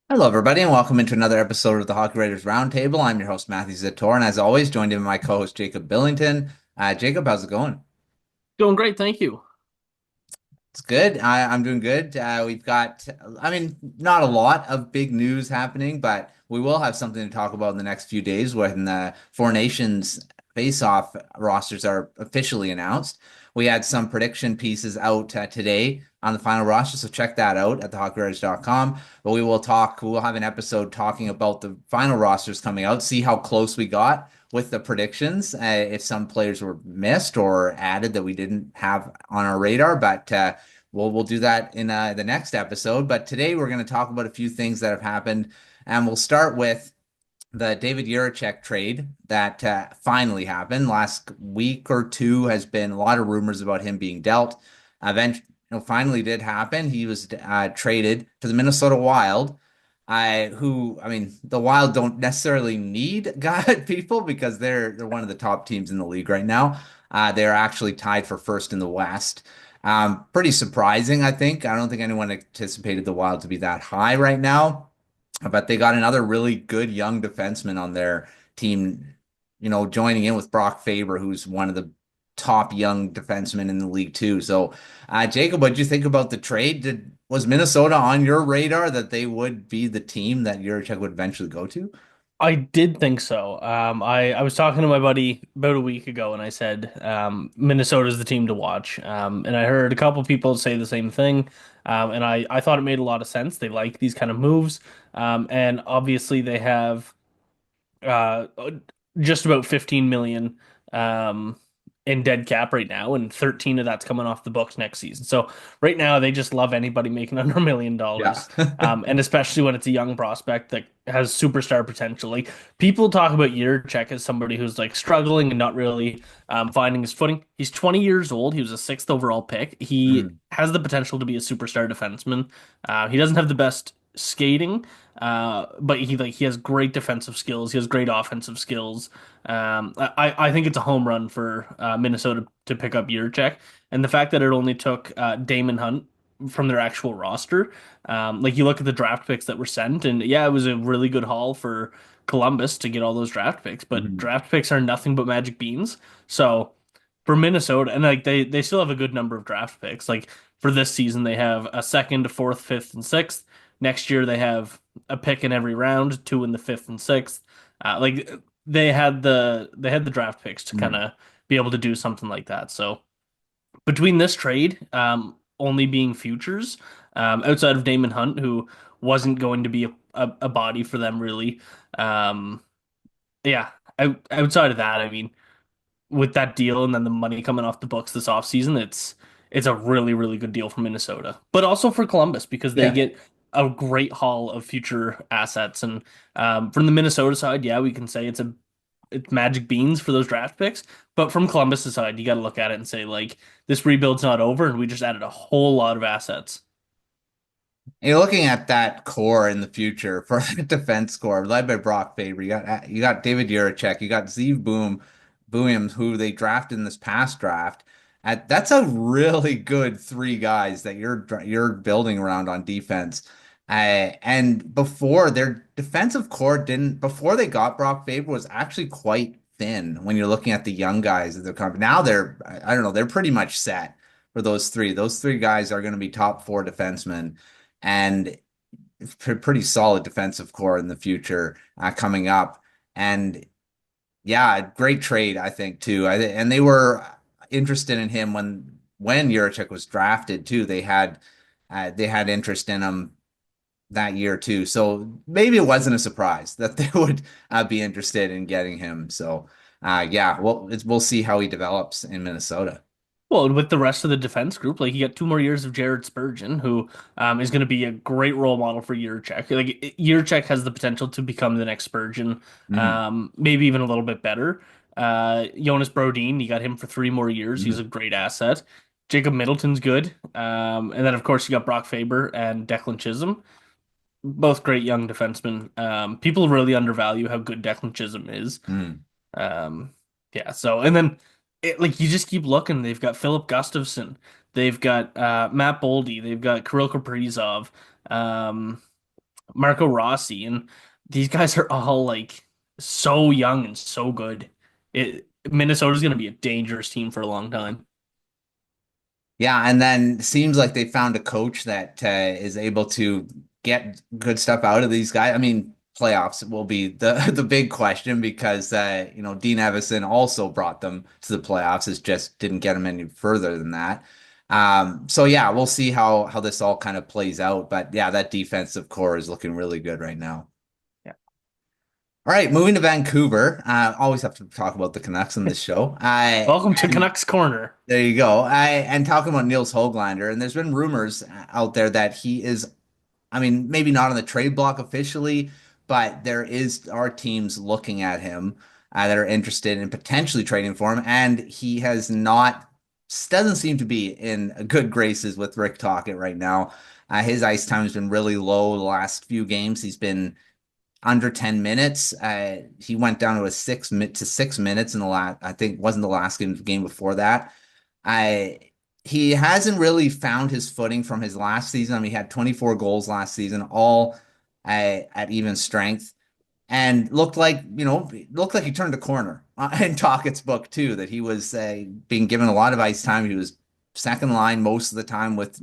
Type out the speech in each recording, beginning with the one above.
Hello, everybody, and welcome into another episode of the Hockey Writers Roundtable. I'm your host, Matthew Zator, and as always, joined in by my co-host, Jacob Billington. Jacob, how's it going? Doing great, thank you. It's good. I'm doing good. We've got, I mean, not a lot of big news happening, but we will have something to talk about in the next few days when the Four Nations face-off rosters are officially announced. We had some prediction pieces out today on the final roster, so check that out at thehockeywriters.com. But we'll have an episode talking about the final rosters coming out, see how close we got with the predictions, if some players were missed or added that we didn't have on our radar. But we'll do that in the next episode. But today we're going to talk about a few things that have happened, and we'll start with the David Jiricek trade that finally happened. Last week or two has been a lot of rumors about him being dealt. Eventually, finally did happen. He was traded to the Minnesota Wild. I mean, the Wild don't necessarily need God people because they're one of the top teams in the league right now. They're actually tied for first in the West. Pretty surprising, I think. I don't think anyone anticipated the Wild to be that high right now, but they got another really good young defenseman on their team, joining in with Brock Faber, who's one of the top young defensemen in the league too. So, Jacob, what did you think about the trade? Was Minnesota on your radar that they would be the team that Juracek would eventually go to? I did think so. I was talking to my buddy about a week ago, and I said Minnesota's the team to watch. And I heard a couple people say the same thing. And I thought it made a lot of sense. They like these kind of moves. And obviously they have uh, just about 15 million um, in dead cap right now, and 13 of that's coming off the books next season. So right now they just love anybody making under Yeah. $1 million, and especially when it's a young prospect that has superstar potential. Like people talk about Yurchek as somebody who's like struggling and not really finding his footing. He's 20 years old. He was a sixth overall pick. He Mm, has the potential to be a superstar defenseman. He doesn't have the best skating. But he has great defensive skills. He has great offensive skills. I think it's a home run for Minnesota to pick up Jiricek, and the fact that it only took Damon Hunt from their actual roster. Like you look at the draft picks that were sent, and yeah, it was a really good haul for Columbus to get all those draft picks. But mhm. draft picks are nothing but magic beans. So for Minnesota, and like they still have a good number of draft picks. Like for this season, they have a second, a fourth, fifth, and sixth. Next year, they have a pick in every round, two in the fifth and sixth. Like they had the draft picks to kind Mm. of be able to do something like that. So between this trade, only being futures, outside of Damon Hunt, who wasn't going to be a body for them really, um, yeah. Outside of that, I mean, with that deal and then the money coming off the books this offseason, it's a really, really good deal for Minnesota. But also for Columbus because they Yeah. get a great haul of future assets. And from the Minnesota side, yeah, we can say it's magic beans for those draft picks. But from Columbus' side, you got to look at it and say, like, this rebuild's not over, and we just added a whole lot of assets. You're looking at that core in the future for the defense core, led by Brock Faber. You got David Jiricek, you got Zeev Booyams, who they drafted in this past draft. That's a really good three guys that you're building around on defense. And before their defensive core didn't before they got Brock Faber was actually quite thin when you're looking at the young guys that they're coming. Now I don't know, they're pretty much set for those three. Those three guys are going to be top four defensemen and pretty solid defensive core in the future coming up. And yeah, great trade, I think, too. And they were interested in him when Juracek was drafted too. They had interest in him that year too. So maybe it wasn't a surprise that they would be interested in getting him. So yeah, we'll see how he develops in Minnesota. Well, with the rest of the defense group, like you got 2 more years of Jared Spurgeon, who is going to be a great role model for Yurchek. Like Yurchek has the potential to become the next Spurgeon, Mhm. maybe even a little bit better. Jonas Brodin, you got him for 3 more years. He's a Mhm. great asset. Jacob Middleton's good, and then of course you got Brock Faber and Declan Chisholm, both great young defensemen. People really undervalue how good Declan Chisholm is. Mhm. Um, yeah, so and then like you just keep looking. They've got Philip Gustafson, they've got Matt Boldy, they've got Kirill Kaprizov. Um, Marco Rossi, and these guys are all like so young and so good. Minnesota's going to be a dangerous team for a long time. Yeah, and then seems like they found a coach that is able to get good stuff out of these guys. I mean, playoffs will be the the big question because Dean Evison also brought them to the playoffs. It just didn't get them any further than that. So yeah, we'll see how this all kind of plays out. But yeah, that defensive core is looking really good right now. Yeah. All right, moving to Vancouver. Always have to talk about the Canucks on this show. Welcome to And Canucks Corner. there you go. And talking about Nils Hoglander, and there's been rumors out there that he is, I mean, maybe not on the trade block officially, but are teams looking at him that are interested in potentially trading for him, and he has not doesn't seem to be in good graces with Rick Tocchet right now. His ice time has been really low the last few games. He's been under 10 minutes. He went down to a 6 minutes in the last, I think wasn't the last game before that. I he hasn't really found his footing from his last season. I mean, he had 24 goals last season, all at even strength, and looked like he turned a corner in Tocchet's book too. That he was being given a lot of ice time. He was second line most of the time with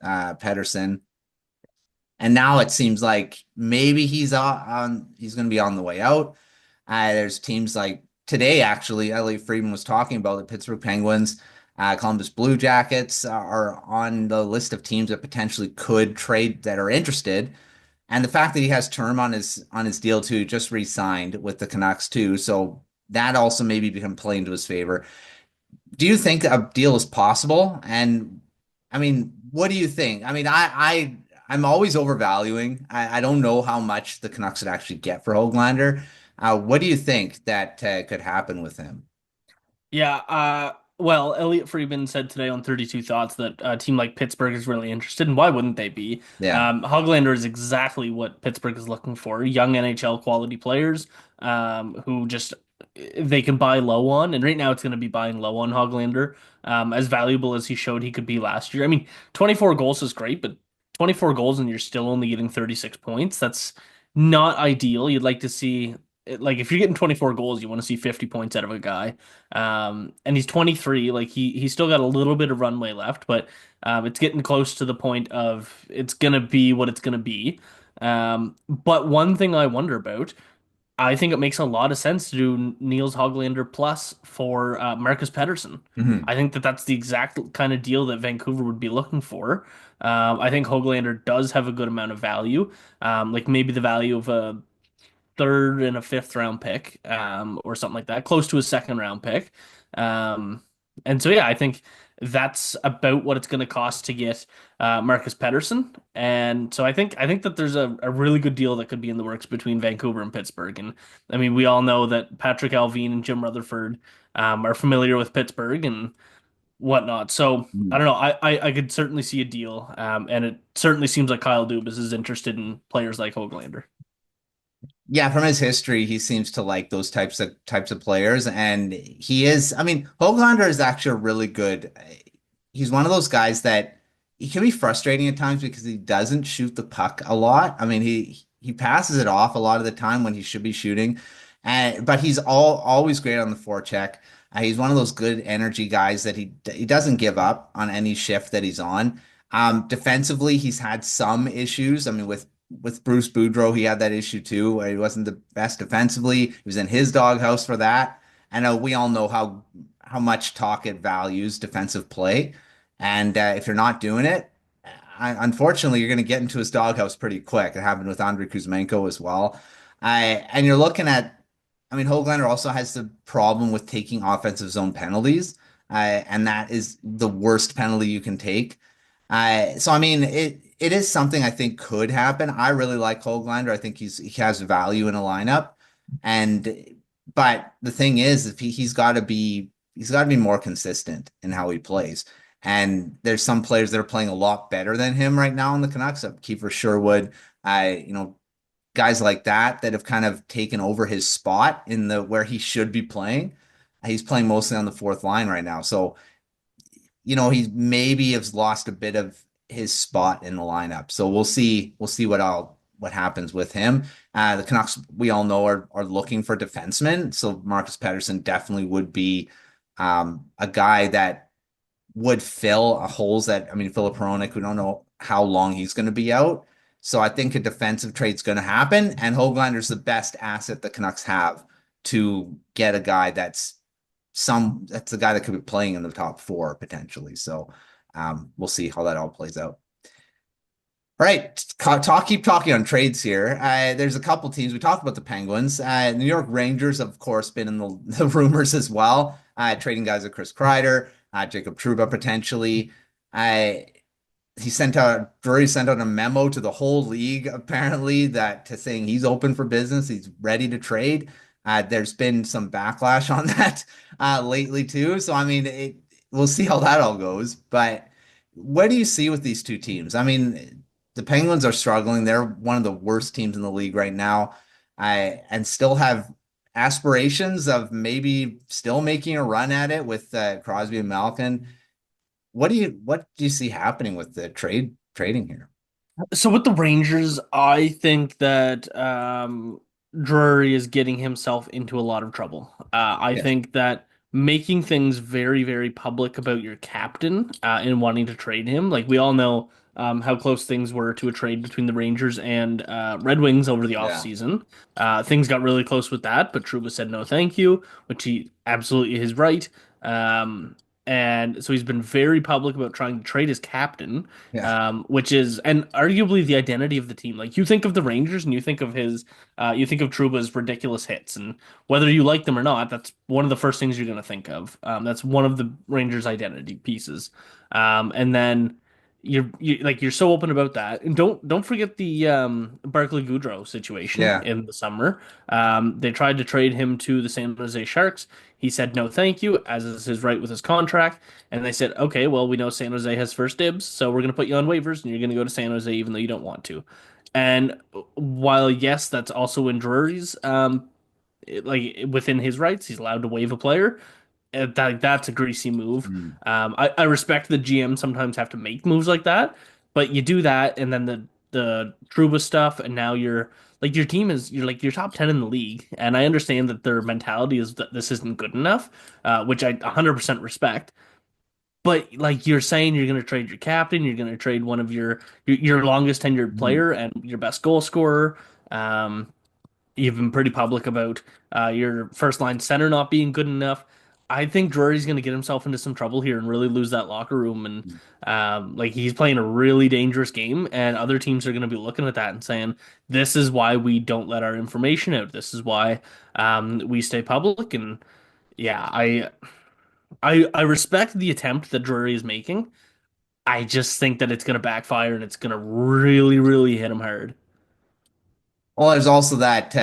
Pedersen, and now it seems like maybe he's going to be on the way out. There's teams like today, actually, Elliot Friedman was talking about the Pittsburgh Penguins, Columbus Blue Jackets are on the list of teams that potentially could trade that are interested. And the fact that he has term on his deal too, just re-signed with the Canucks too, so that also maybe become playing to his favor. Do you think a deal is possible? And I mean, what do you think? I mean, I'm always overvaluing. I don't know how much the Canucks would actually get for Hoglander. What do you think that could happen with him? Yeah, well, Elliot Friedman said today on 32 Thoughts that a team like Pittsburgh is really interested, and why wouldn't they be? Yeah. Hoglander is exactly what Pittsburgh is looking for, young NHL quality players who just they can buy low on, and right now it's going to be buying low on Hoglander, as valuable as he showed he could be last year. I mean, 24 goals is great, but 24 goals and you're still only getting 36 points. That's not ideal. You'd like to see like if you're getting 24 goals, you want to see 50 points out of a guy. And he's 23. Like he's still got a little bit of runway left, but it's getting close to the point of it's gonna be what it's gonna be. But one thing I wonder about, I think it makes a lot of sense to do Niels Hoglander plus for Marcus Pettersson. Mhm. I think that that's the exact kind of deal that Vancouver would be looking for. I think Hoglander does have a good amount of value, like maybe the value of a third and a fifth round pick, or something like that, close to a second round pick. Um, and so yeah, I think that's about what it's going to cost to get Marcus Pettersson. And so I think that there's a really good deal that could be in the works between Vancouver and Pittsburgh. And I mean, we all know that Patrick Alvin and Jim Rutherford are familiar with Pittsburgh and whatnot. So I don't know. I could certainly see a deal, and it certainly seems like Kyle Dubas is interested in players like Hoglander. Yeah, from his history, he seems to like those types of players, and he is. I mean, Hoglander is actually a really good. He's one of those guys that he can be frustrating at times because he doesn't shoot the puck a lot. I mean, he passes it off a lot of the time when he should be shooting, and but he's always great on the forecheck. He's one of those good energy guys that he doesn't give up on any shift that he's on. Defensively, he's had some issues. I mean, with Bruce Boudreau, he had that issue too. He wasn't the best defensively. He was in his doghouse for that. I know we all know how much Tocchet values defensive play, and if you're not doing it, unfortunately, you're going to get into his doghouse pretty quick. It happened with Andrei Kuzmenko as well. And you're looking at, I mean, Hoglander also has the problem with taking offensive zone penalties, and that is the worst penalty you can take. So I mean, it is something I think could happen. I really like Hoglander. I think he has value in a lineup, and but the thing is, if he's got to be more consistent in how he plays. And there's some players that are playing a lot better than him right now in the Canucks. Kiefer Sherwood, guys like that have kind of taken over his spot in the where he should be playing. He's playing mostly on the fourth line right now, so he maybe has lost a bit of his spot in the lineup. So we'll see what happens with him. The Canucks, we all know, are looking for defensemen, so Marcus Pettersson definitely would be a guy that would fill a holes that, I mean, Philip Hronik, we don't know how long he's going to be out. So I think a defensive trade's going to happen, and Hoglander's the best asset the Canucks have to get a guy that's a guy that could be playing in the top four potentially. So we'll see how that all plays out. All right, keep talking on trades here. There's a couple teams. We talked about the Penguins. New York Rangers, of course, been in the rumors as well. Trading guys like Chris Kreider, Jacob Trouba potentially. Uh, Drury sent out a memo to the whole league apparently that to saying he's open for business, he's ready to trade. There's been some backlash on that lately too. So I mean, we'll see how that all goes. But what do you see with these two teams? I mean, the Penguins are struggling. They're one of the worst teams in the league right now. And still have aspirations of maybe still making a run at it with Crosby and Malkin. What do you see happening with the trading here? So with the Rangers, I think that Drury is getting himself into a lot of trouble. I Yes. think that making things very, very public about your captain and wanting to trade him, like we all know how close things were to a trade between the Rangers and Red Wings over the Yeah. offseason. Things got really close with that, but Trouba said no, thank you, which he absolutely is right. Um, and so he's been very public about trying to trade his captain, Yeah. which is and arguably the identity of the team. Like you think of the Rangers and you think of Trouba's ridiculous hits, and whether you like them or not, that's one of the first things you're going to think of. That's one of the Rangers' identity pieces. And then you're so open about that, and don't forget the Barclay Goodrow situation Yeah. in the summer. They tried to trade him to the San Jose Sharks. He said no, thank you, as is his right with his contract. And they said, okay, well, we know San Jose has first dibs, so we're going to put you on waivers and you're going to go to San Jose even though you don't want to. And while, yes, that's also in Drury's, within his rights, he's allowed to waive a player. That's a greasy move. Mm. I respect the GM sometimes have to make moves like that, but you do that and then the Trouba stuff, and now your team you're like you're top 10 in the league, and I understand that their mentality is that this isn't good enough, which I 100% respect. But like you're saying, you're going to trade your captain, you're going to trade one of your longest tenured Mm. player and your best goal scorer. Um, you've been pretty public about your first line center not being good enough. I think Drury's going to get himself into some trouble here and really lose that locker room. And like he's playing a really dangerous game, and other teams are going to be looking at that and saying, "This is why we don't let our information out. This is why we stay public." And yeah, I respect the attempt that Drury is making. I just think that it's going to backfire and it's going to really, really hit him hard. Well, there's also that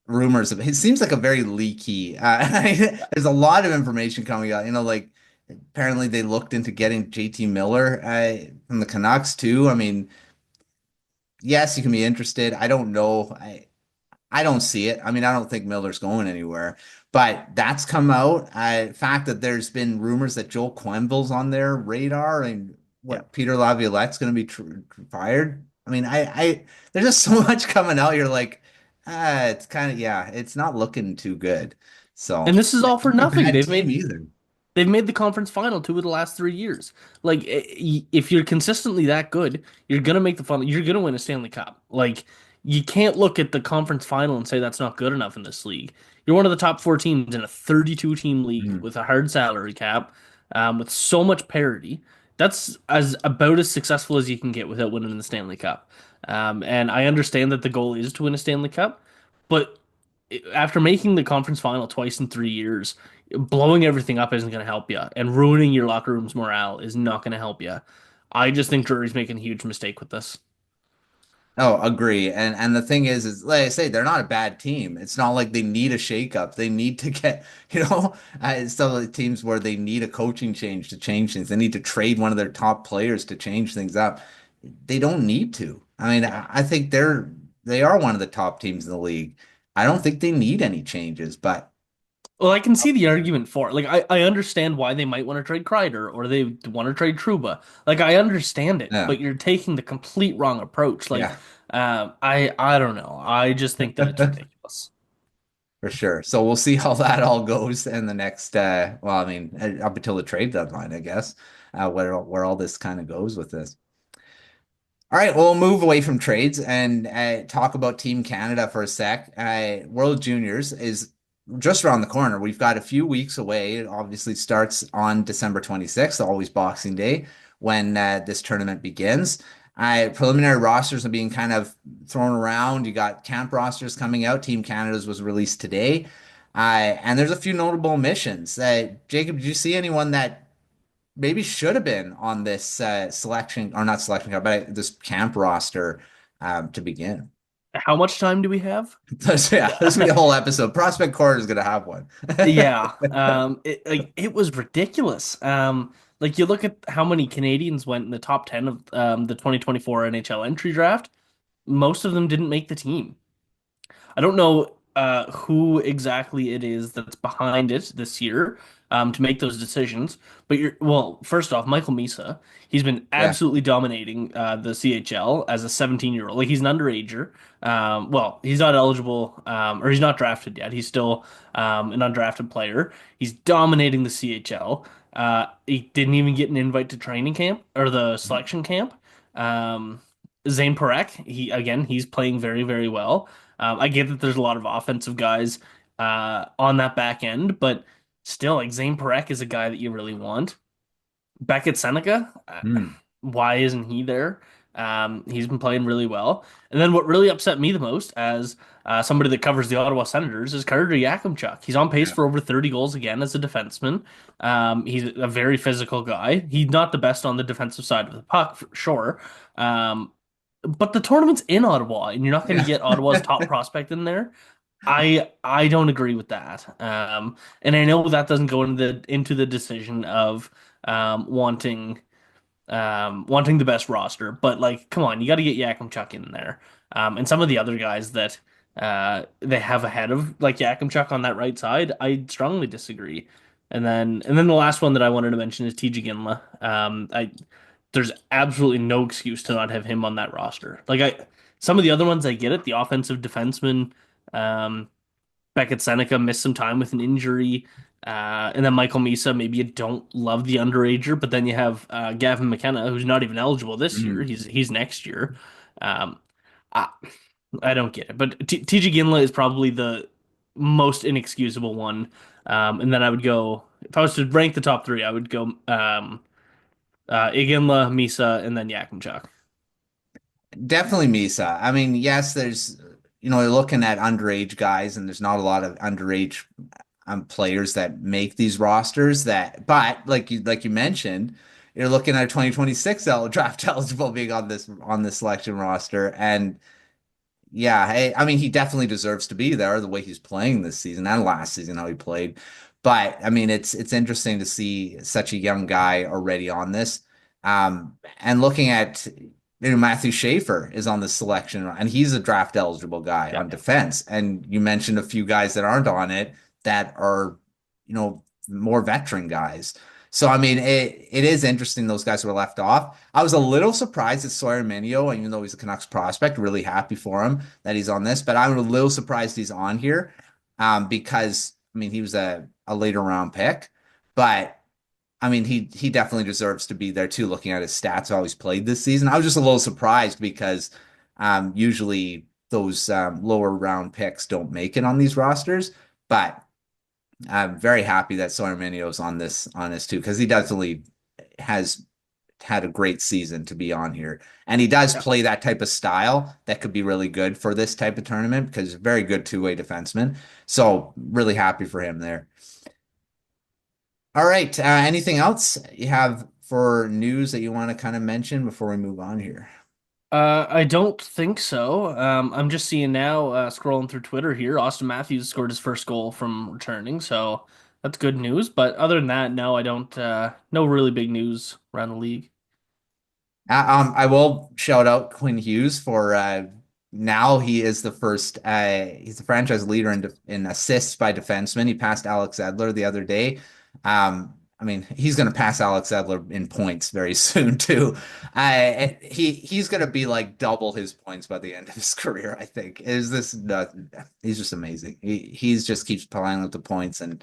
rumors of it seems like a very leaky. There's a lot of information coming out. Like apparently they looked into getting JT Miller from the Canucks too. I mean, yes, you can be interested. I don't know. I don't see it. I mean, I don't think Miller's going anywhere. But that's come out. Fact that there's been rumors that Joel Quenneville's on their radar and Yeah. what Peter Laviolette's going to be fired. I mean, there's just so much coming out. You're like, it's kind of yeah, it's not looking too good. And So this is all it's for not a nothing. bad team either. They've made the conference final 2 of the last 3 years. Like if you're consistently that good, you're gonna make the final. You're gonna win a Stanley Cup. Like you can't look at the conference final and say that's not good enough in this league. You're one of the top four teams in a 32 team league Mhm. with a hard salary cap, with so much parity. That's as about as successful as you can get without winning the Stanley Cup. And I understand that the goal is to win a Stanley Cup, but after making the conference final twice in 3 years, blowing everything up isn't going to help you, and ruining your locker room's morale is not going to help you. I just think Drury's making a huge mistake with this. Oh, agree. And the thing is like I say, they're not a bad team. It's not like they need a shakeup. They need to get, it's some of the teams where they need a coaching change to change things. They need to trade one of their top players to change things up. They don't need to. I mean, I think they are one of the top teams in the league. I don't think they need any changes, but Well, I can see the argument for it. Like, I understand why they might want to trade Kreider or they want to trade Trouba. Like, I understand it, yeah, but you're taking the complete wrong approach. Like, yeah. I don't know. I just think that it's ridiculous. For sure. So we'll see how that all goes in the next well, I mean, up until the trade deadline, I guess, where all this kind of goes with this. All right, we'll move away from trades and talk about Team Canada for a sec. World Juniors is just around the corner. We've got a few weeks away. It obviously starts on December 26th, always Boxing Day, when this tournament begins. Preliminary rosters are being kind of thrown around. You got camp rosters coming out. Team Canada's was released today. And there's a few notable omissions. Jacob, did you see anyone that maybe should have been on this selection or not selection card, but this camp roster to begin? How much time do we have? Yeah, this will be a whole episode. Prospect Court is going to have one. Yeah, it was ridiculous. Like you look at how many Canadians went in the top 10 of the 2024 NHL entry draft, most of them didn't make the team. I don't know who exactly it is that's behind it this year to make those decisions. But well, first off, Michael Misa, he's been Yeah. absolutely dominating the CHL as a 17-year-old. Like he's an underager. Well, he's not eligible or he's not drafted yet. He's still an undrafted player. He's dominating the CHL. He didn't even get an invite to training camp or the selection camp. Um, Zane Parekh, he's playing very, very well. I get that there's a lot of offensive guys on that back end, but still, like Zane Parekh is a guy that you really want. Beckett Seneca, Hmm. why isn't he there? He's been playing really well. And then what really upset me the most, as somebody that covers the Ottawa Senators, is Carter Yakimchuk. He's on pace Yeah. for over 30 goals again as a defenseman. He's a very physical guy. He's not the best on the defensive side of the puck, for sure. Um, but the tournament's in Ottawa, and you're not going to Yeah. get Ottawa's top prospect in there. I don't agree with that. And I know that doesn't go into the decision of wanting wanting the best roster, but like, come on, you got to get Yakimchuk in there. And some of the other guys that they have ahead of like Yakimchuk on that right side, I strongly disagree. And then the last one that I wanted to mention is TJ Ginla. I There's absolutely no excuse to not have him on that roster. Some of the other ones I get it, the offensive defenseman, um, Beckett Seneca missed some time with an injury. And then Michael Misa, maybe you don't love the underager, but then you have Gavin McKenna, who's not even eligible this year. Mhm. He's next year. Um, I, I don't get it. But TJ Ginla is probably the most inexcusable one. And then I would go, if I was to rank the top three, I would go Iginla, Misa, and then Yakimchuk. Definitely Misa. I mean, yes, there's, you're looking at underage guys, and there's not a lot of underage players that make these rosters but like you mentioned, you're looking at a 2026 draft eligible being on this selection roster. And yeah, hey, I mean, he definitely deserves to be there the way he's playing this season and last season, how he played. But I mean, it's interesting to see such a young guy already on this. And looking at Matthew Schaefer is on this selection, and he's a draft eligible guy Yeah. on defense. And you mentioned a few guys that aren't on it that are, more veteran guys. So I mean, it is interesting those guys were left off. I was a little surprised at Sawyer Minio, even though he's a Canucks prospect, really happy for him that he's on this. But I'm a little surprised he's on here, because I mean he was a later round pick, but I mean he definitely deserves to be there too. Looking at his stats, how he's played this season, I was just a little surprised because usually those lower round picks don't make it on these rosters, but. I'm very happy that Sawyer Minio's on this too, because he definitely has had a great season to be on here. And he does Yeah. play that type of style that could be really good for this type of tournament because he's a very good two-way defenseman. So really happy for him there. All right. Anything else you have for news that you want to kind of mention before we move on here? I don't think so. I'm just seeing now, scrolling through Twitter here, Austin Matthews scored his first goal from returning, so that's good news. But other than that, no, I don't, no really big news around the league. I will shout out Quinn Hughes for now he is the first he's the franchise leader in assists by defensemen. He passed Alex Edler the other day. I mean, he's going to pass Alex Edler in points very soon too. He's going to be like double his points by the end of his career. I think is this. He's just amazing. He's just keeps piling up the points, and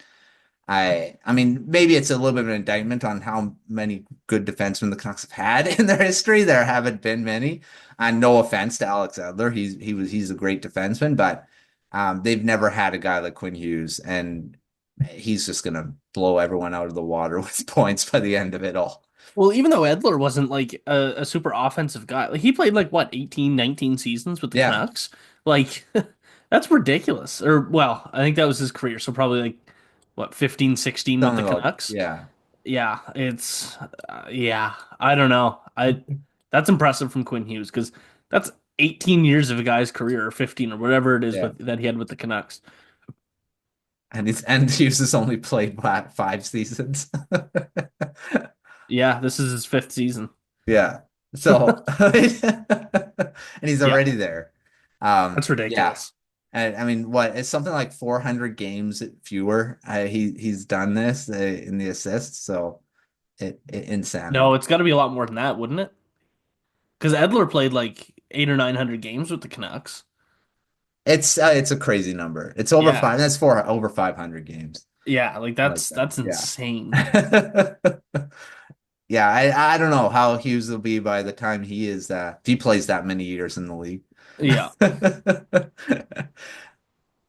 I mean, maybe it's a little bit of an indictment on how many good defensemen the Canucks have had in their history. There haven't been many. And no offense to Alex Edler, he's a great defenseman, but they've never had a guy like Quinn Hughes, and he's just gonna blow everyone out of the water with points by the end of it all. Well, even though Edler wasn't like a super offensive guy, like he played like what 18, 19 seasons with the Yeah, Canucks. Like that's ridiculous. Or well, I think that was his career, so probably like what 15, 16 with the something about Canucks. yeah. Yeah, it's yeah, I don't know. I That's impressive from Quinn Hughes because that's 18 years of a guy's career or 15 or whatever it is Yeah. with that he had with the Canucks. And Hughes has only played what, 5 seasons. Yeah, this is his fifth season. Yeah. So and he's Yeah, already there. that's Yeah. ridiculous. And I mean, what it's something like 400 games fewer. He's done this in the assists, so No, insanity. it's got to be a lot more than that, wouldn't it? Because Edler played like 8 or 900 games with the Canucks. It's a crazy number. It's over Yeah, five. That's for over 500 games yeah, like like that. that's Yeah. insane. Yeah, I don't know how Hughes will be by the time he is if he plays that many years in the league. Yeah.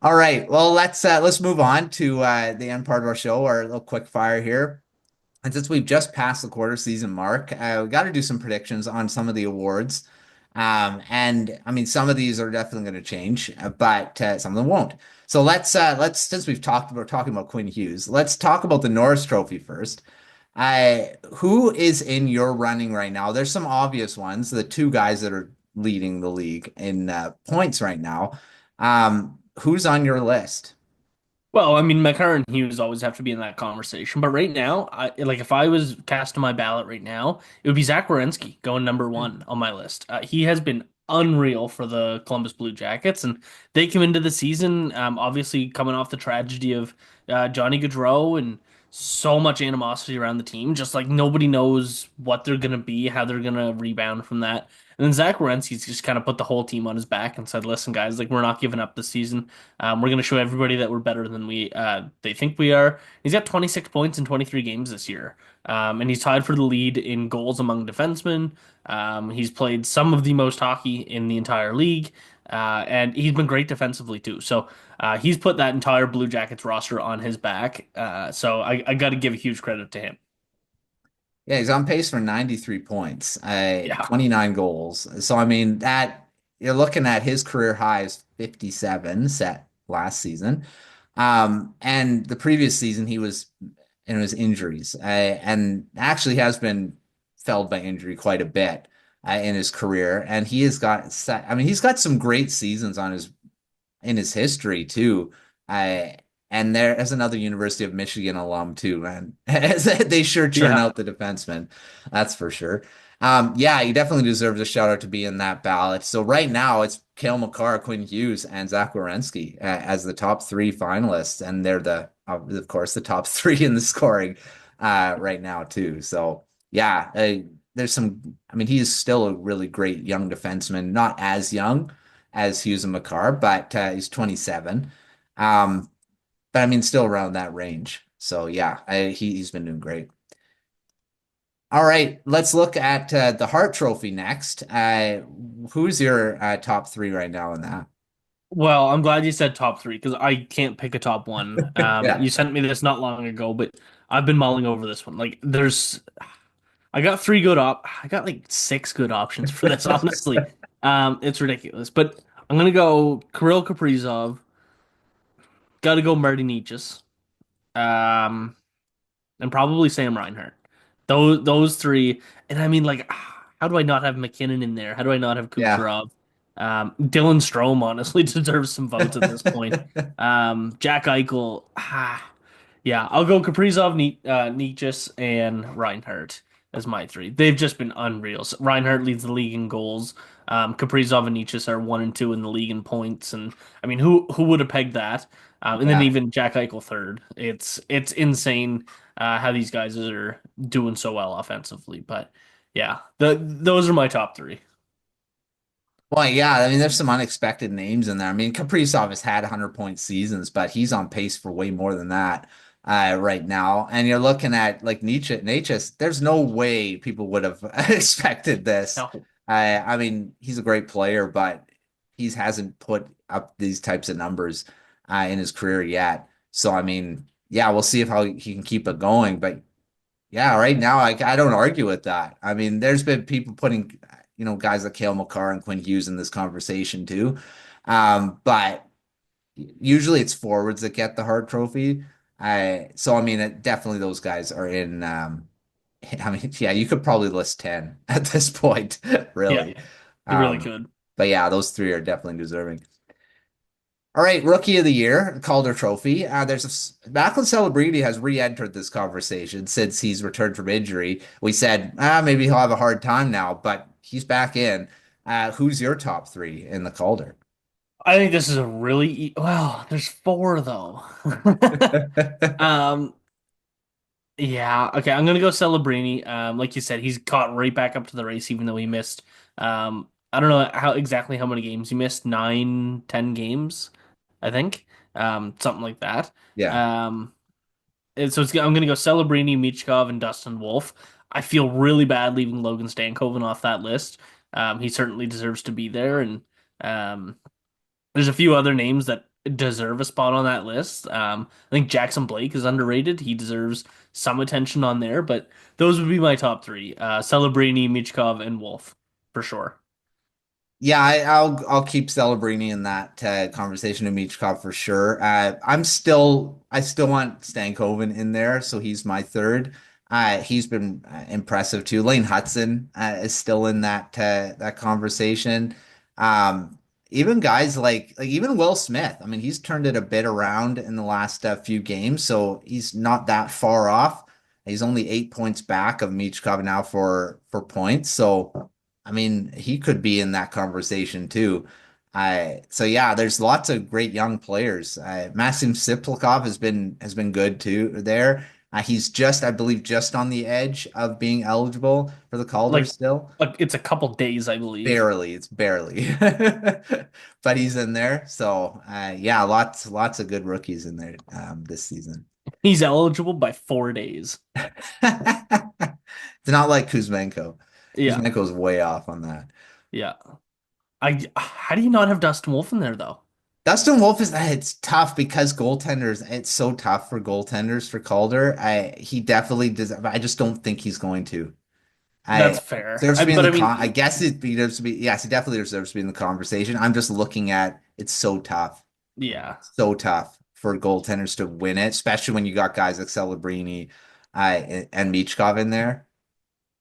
All right. Well, let's move on to the end part of our show, our little quick fire here. And since we've just passed the quarter season mark, we got to do some predictions on some of the awards. And I mean, some of these are definitely going to change, but some of them won't. So let's since we're talking about Quinn Hughes, let's talk about the Norris Trophy first. Who is in your running right now? There's some obvious ones. The two guys that are leading the league in points right now. Who's on your list? Well, I mean, McCarr and Hughes always have to be in that conversation. But right now, if I was casting my ballot right now, it would be Zach Werenski going number one on my list. He has been unreal for the Columbus Blue Jackets, and they came into the season obviously coming off the tragedy of Johnny Gaudreau and so much animosity around the team. Just like nobody knows what they're gonna be, how they're gonna rebound from that. And then Zach Werenski's just kind of put the whole team on his back and said, "Listen, guys, like we're not giving up this season. We're going to show everybody that we're better than they think we are." He's got 26 points in 23 games this year, and he's tied for the lead in goals among defensemen. He's played some of the most hockey in the entire league, and he's been great defensively too. So he's put that entire Blue Jackets roster on his back. So I got to give a huge credit to him. Yeah, he's on pace for 93 points, Yeah, 29 goals. So I mean that you're looking at his career high is 57 set last season. And the previous season he was in his injuries, and actually has been felled by injury quite a bit in his career. And he has got set. I mean, he's got some great seasons on his in his history too. I and there as another University of Michigan alum too, man. They sure churn yeah. out the defensemen, that's for sure. Yeah, he definitely deserves a shout out to be in that ballot. So right now it's Cale Makar, Quinn Hughes, and Zach Werenski as the top three finalists, and they're of course the top three in the scoring right now too. So yeah, there's some. I mean, he's still a really great young defenseman, not as young as Hughes and Makar, but he's 27. Um, but I mean, still around that range. So yeah, he's been doing great. All right, let's look at the Hart Trophy next. Who's your top three right now in that? Well, I'm glad you said top three because I can't pick a top one. Yeah, You sent me this not long ago, but I've been mulling over this one. I got I got like six good options for this, honestly. It's ridiculous, but I'm gonna go Kirill Kaprizov. Got to go Marty Necas. Um, and probably Sam Reinhart. Those three, and I mean, like, how do I not have McKinnon in there? How do I not have yeah. Kucherov? Dylan Strome honestly deserves some votes at this point. Jack Eichel, yeah, I'll go Kaprizov, Necas, and Reinhart as my three. They've just been unreal. So Reinhart leads the league in goals. Kaprizov and Necas are one and two in the league in points, and I mean, who would have pegged that? And then Yeah. even Jack Eichel third. It's insane. how these guys are doing so well offensively. But yeah, those are my top three. Well, yeah, I mean, there's some unexpected names in there. I mean, Kaprizov has had 100-point seasons, but he's on pace for way more than that right now. And you're looking at like Nietzsche. There's no way people would have expected this. No. I mean, he's a great player, but he hasn't put up these types of numbers in his career yet. So, I mean, yeah, we'll see if how he can keep it going. But yeah, right now I don't argue with that. I mean, there's been people putting, guys like Cale Makar and Quinn Hughes in this conversation too. But usually it's forwards that get the Hart Trophy. So I mean, definitely those guys are in. I mean, yeah, you could probably list 10 at this point, Yeah, really. you really Um, could. but yeah, those three are definitely deserving. All right, Rookie of the Year, Calder Trophy. Macklin Celebrini has re-entered this conversation since he's returned from injury. We said, maybe he'll have a hard time now, but he's back in. Who's your top three in the Calder? I think this is a really well. There's four though. Um, yeah, okay. I'm gonna go Celebrini. Like you said, he's caught right back up to the race, even though he missed. I don't know how many games he missed. 9, 10 games, I think. Something like that. Yeah. Um, I'm gonna go Celebrini, Michkov, and Dustin Wolf. I feel really bad leaving Logan Stankoven off that list. He certainly deserves to be there, and um, there's a few other names that deserve a spot on that list. I think Jackson Blake is underrated. He deserves some attention on there, but those would be my top three: Celebrini, Michkov, and Wolf for sure. Yeah, I'll keep Celebrini in that conversation to Michkov for sure. I still want Stankoven in there, so he's my third. He's been impressive too. Lane Hudson is still in that conversation. Um, Even guys like even Will Smith. I mean, he's turned it a bit around in the last few games, so he's not that far off. He's only 8 points back of Michkov now for points, so. I mean, he could be in that conversation too. So yeah, there's lots of great young players. Maxim Siplikov has been good too there. He's just, I believe, just on the edge of being eligible for the Calder Like, still. like it's a couple days, I believe. Barely, it's barely, but he's in there. So yeah, lots of good rookies in there this season. He's eligible by 4 days. It's not like Kuzmenko. Yeah, Kuzmenko's way off on that. yeah. How do you not have Dustin Wolf in there though? Dustin Wolf is it's tough because goaltenders, it's so tough for goaltenders for Calder. He definitely does. I just don't think he's going to. That's I fair. deserves to be in But the I mean, I guess he deserves to be. Yes, he definitely deserves to be in the conversation. I'm just looking at it's so tough, yeah, so tough for goaltenders to win it, especially when you got guys like Celebrini, and Michkov in there.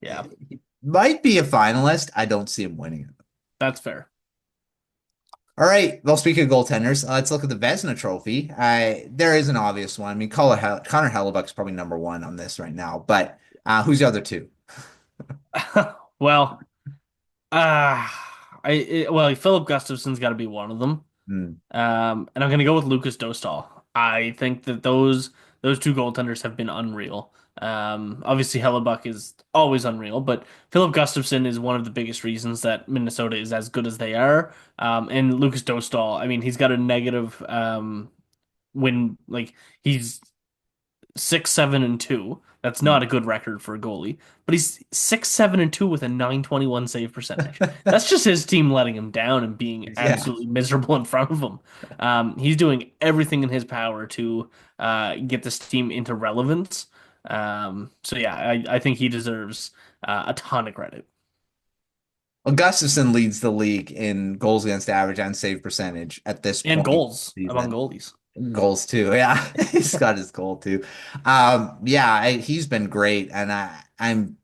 yeah, He might be a finalist. I don't see him winning it. that's fair. All right. Well, speaking of goaltenders, let's look at the Vezina Trophy. There is an obvious one. I mean, Connor Hellebuck's probably number one on this right now, but who's the other two? Well, well, Philip Gustafson's got to be one of them. Hmm. And I'm gonna go with Lucas Dostal. I think that those two goaltenders have been unreal. Obviously Hellebuck is always unreal, but Philip Gustafson is one of the biggest reasons that Minnesota is as good as they are. And Lucas Dostal, I mean, he's got a negative win, like he's 6-7-2. That's Hmm. not a good record for a goalie, but he's 6-7-2 with a 921 save percentage. That's just his team letting him down and being Yeah. absolutely miserable in front of him. He's doing everything in his power to get this team into relevance. So yeah, I think he deserves a ton of credit Well, Gustafson leads the league in goals against average and save percentage at this and point goals in the among season. goalies. Goals too. Yeah. He's got his goal too. Yeah, he's been great. And I'm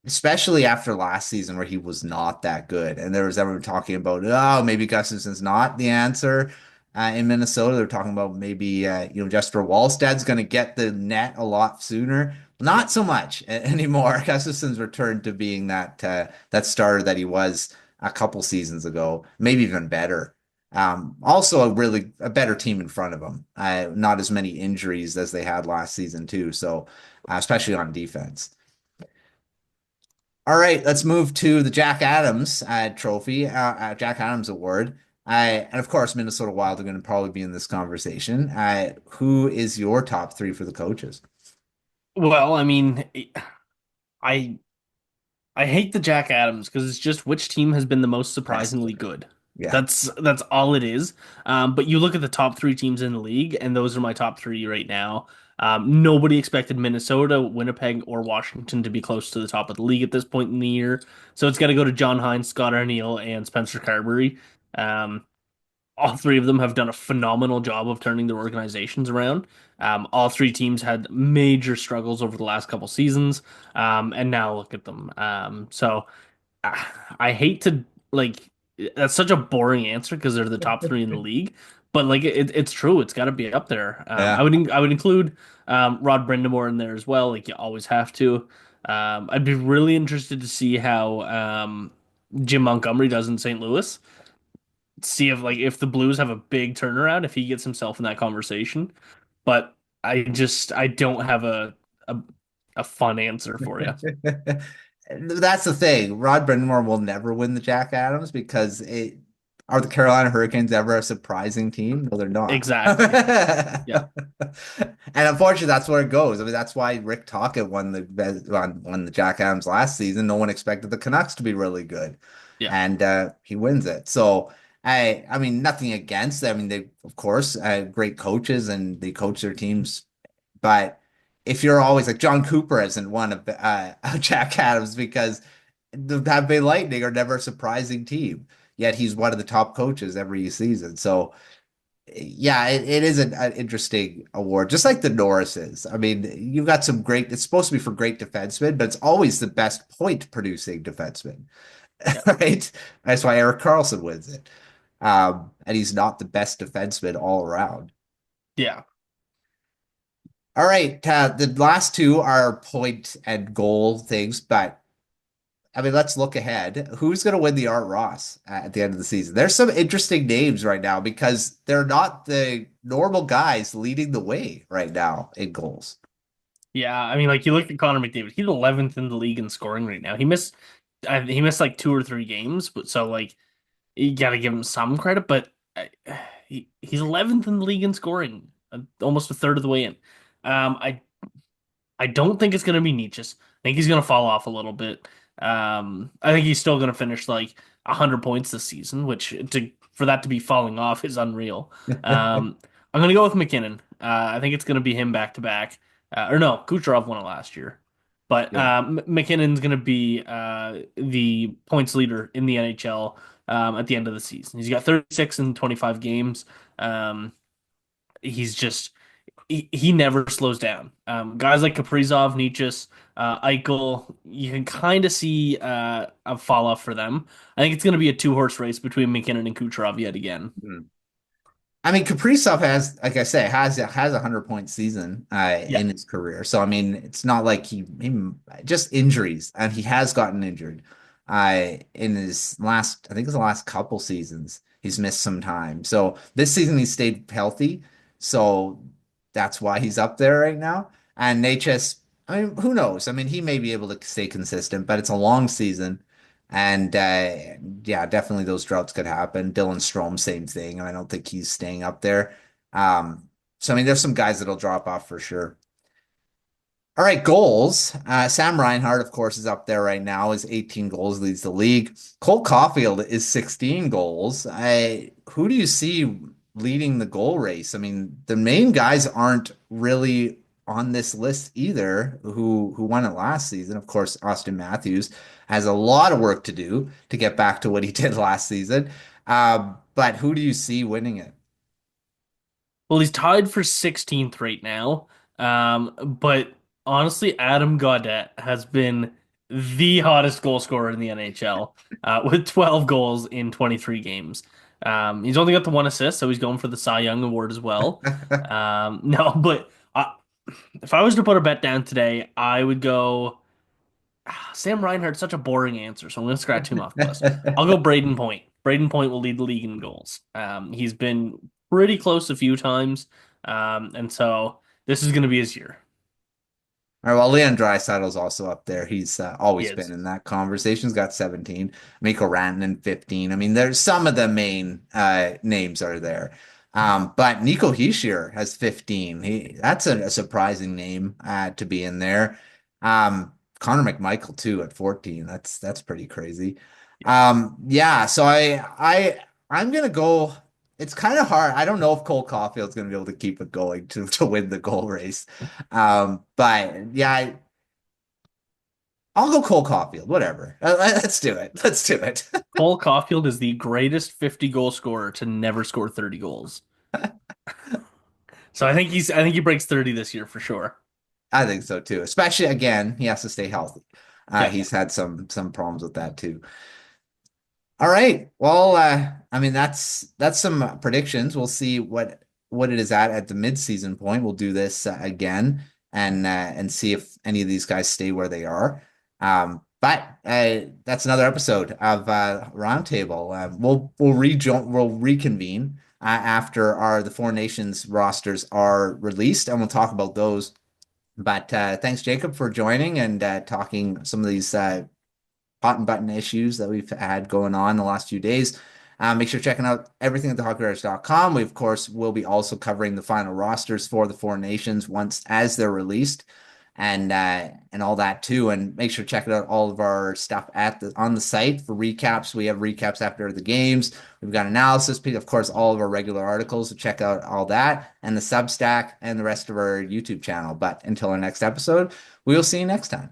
especially after last season where he was not that good. And there was everyone talking about, oh, maybe Gustafson's not the answer in Minnesota. They're talking about maybe, Jesper Wallsted's going to get the net a lot sooner. Not so much anymore. Gustafson's returned to being that starter that he was a couple seasons ago, maybe even better. Also, a better team in front of them. Not as many injuries as they had last season too. So, especially on defense. All right, let's move to the Jack Adams trophy, Jack Adams Award. And of course, Minnesota Wild are going to probably be in this conversation. Who is your top three for the coaches? Well, I mean, I I hate the Jack Adams because it's just which team has been the most Best surprisingly player. good. Yeah. That's all it is. But you look at the top three teams in the league, and those are my top three right now. Nobody expected Minnesota, Winnipeg, or Washington to be close to the top of the league at this point in the year. So it's got to go to John Hines, Scott Arniel, and Spencer Carberry. Um, all three of them have done a phenomenal job of turning their organizations around. All three teams had major struggles over the last couple seasons, and now look at them. I hate to like that's such a boring answer because they're the top three in the league, but like it's true. It's got to be up there. Yeah. I would include Rod Brindamore in there as well. Like you always have to. I'd be really interested to see how Jim Montgomery does in St. Louis. See if the Blues have a big turnaround if he gets himself in that conversation. But I don't have a, a fun answer for you. That's the thing. Rod Brindamore will never win the Jack Adams because are the Carolina Hurricanes ever a surprising team? No, they're not. Exactly. Yeah. And unfortunately, that's where it goes. I mean, that's why Rick Tocchet won the Jack Adams last season. No one expected the Canucks to be really good, Yeah. and he wins it. So I mean, nothing against. I mean, they of course great coaches and they coach their teams, but if you're always like John Cooper hasn't won a Jack Adams because the Tampa Bay Lightning are never a surprising team. Yet he's one of the top coaches every season. So yeah, it is an interesting award, just like the Norris is. I mean, you've got some great, it's supposed to be for great defensemen, but it's always the best point producing defenseman, Yeah. right? That's why Eric Carlson wins it. And he's not the best defenseman all around. Yeah. All right, the last two are point and goal things, but I mean, let's look ahead. Who's going to win the Art Ross at the end of the season? There's some interesting names right now because they're not the normal guys leading the way right now in goals. Yeah. I mean, like you look at Connor McDavid, he's 11th in the league in scoring right now. He missed like 2 or 3 games, but so like you got to give him some credit, but he's 11th in the league in scoring, almost a third of the way in. Um, I I don't think it's going to be Nietzsche's. I think he's going to fall off a little bit. I think he's still going to finish like 100 points this season, which for that to be falling off is unreal. I'm going to go with McKinnon. I think it's going to be him back to back. Or no, Kucherov won it last year. But Yeah. McKinnon's going to be the points leader in the NHL at the end of the season. He's got 36 in 25 games. Um, he's just he never slows down. Guys like Kaprizov, Nietzsche, Eichel, you can kind of see a fall off for them. I think it's going to be a two-horse race between McKinnon and Kucherov yet again. Hmm. I mean, Kaprizov has, like I say, has a 100-point season Yeah, in his career. So I mean, it's not like he just injuries, and he has gotten injured. In his last, I think it's the last couple seasons, he's missed some time. So this season he stayed healthy, so that's why he's up there right now. And Natchez, I mean, who knows? I mean, he may be able to stay consistent, but it's a long season. And yeah, definitely those droughts could happen. Dylan Strome, same thing. And I don't think he's staying up there. So I mean, there's some guys that'll drop off for sure. All right, goals. Sam Reinhart, of course, is up there right now. Is 18 goals, leads the league. Cole Caulfield is 16 goals. Who do you see leading the goal race? I mean, the main guys aren't really on this list either. Who won it last season? Of course, Austin Matthews has a lot of work to do to get back to what he did last season. But who do you see winning it? well, he's tied for 16th right now. But honestly, Adam Gaudette has been the hottest goal scorer in the NHL with 12 goals in 23 games. He's only got the one assist, so he's going for the Cy Young Award as well. No, but if I was to put a bet down today, I would go. Sam Reinhart's such a boring answer, so I'm going to scratch him off the list. I'll go Braden Point. Braden Point will lead the league in goals. He's been pretty close a few times, and so this is going to be his year. All right, well, Leon Draisaitl's also up there. He's He always been is. in that conversation. He's got 17. Mikko Rantanen, 15. I mean, there's some of the main names are there. But Nico Hischier has 15. That's a surprising name to be in there. Connor McMichael too at 14. That's pretty crazy. Yeah, so I'm gonna go. It's kind of hard. I don't know if Cole Caulfield's gonna be able to keep it going to win the goal race. But yeah, I'll go Cole Caulfield, whatever. Let's do it. Let's do it. Cole Caulfield is the greatest 50 goal scorer to never score 30 goals. So I think he breaks 30 this year for sure. I think so too. Especially again, he has to stay healthy. Yeah. He's had some problems with that too. All right. Well, I mean that's some predictions. We'll see what it is at the midseason point. We'll do this again and see if any of these guys stay where they are. But that's another episode of Roundtable. We'll reconvene after our the Four Nations rosters are released, and we'll talk about those. But thanks, Jacob, for joining and talking some of these hot and button issues that we've had going on the last few days. Make sure checking out everything at thehockeywriters.com. We, of course, will be also covering the final rosters for the Four Nations once as they're released and all that too. And make sure to check out all of our stuff on the site for recaps. We have recaps after the games. We've got analysis, of course, all of our regular articles. So check out all that and the Substack and the rest of our YouTube channel. But until our next episode, we will see you next time.